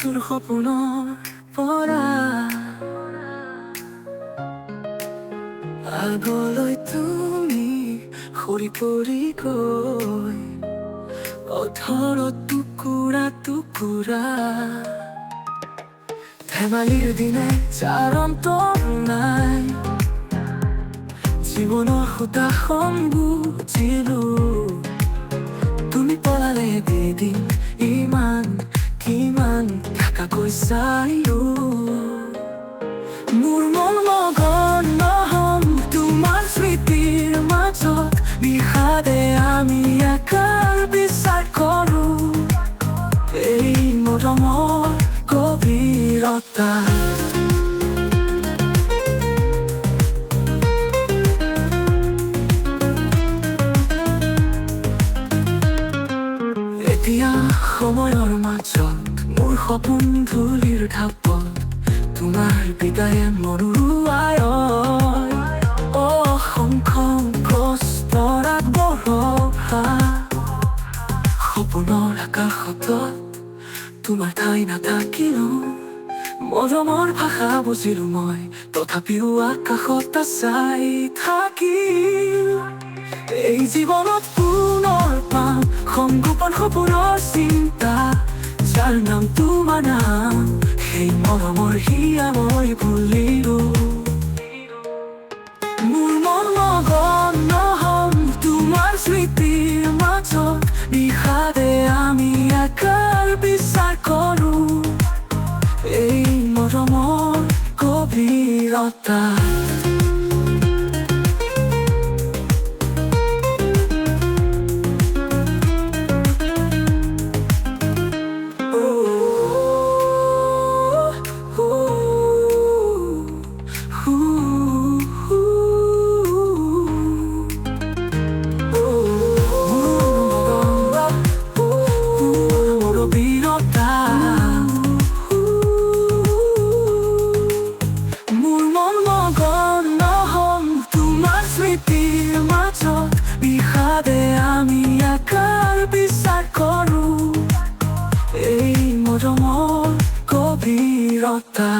তোৰ সপোনৰ পৰা আগলৈ তুমি সৰি পৰি গৈ অধৰ টুকুৰা টুকুৰা ধেমালিৰ দিনে যাৰ অন্ত নাই জীৱনৰ সূতাখন বুজিলো তুমি পলালে এদিন ইমান কিমান থাকাকৈ চাইলো মোৰ মন মগন নহম তোমাৰ স্মৃতিৰ মাজত বিষাদে আমি একাৰ বিচাৰ কৰো এই মৰমৰ গভীৰতা এতিয়া সময়ৰ মাজত মোৰ সপোন ধূলিৰ ঢাপত তোমাৰ বিদায়ে মৰুৱাই অসংখ্য কষ্টৰ আগবঢ়া সপোনৰ আকাশত তোমাৰ ঠাই নাথাকিলো মৰমৰ ভাষা বুজিলো মই তথাপিও আকাশত চাই থাকিল এই জীৱনত পুনৰ পাম সংগোপন সপোনৰ চিন্তা যাৰ নাম তোমাৰ নাম সেই মৰমৰ হিয়া মই ভুলিলো মোৰ মন মগন নহম তোমাৰ স্মৃতিৰ মাজত বিষাদে আমি একাৰ বিচাৰ কৰো এই মৰমৰ গভীৰতা বিষাদে আমি একাৰ বিচাৰ কৰো এই মৰমৰ গভীৰতা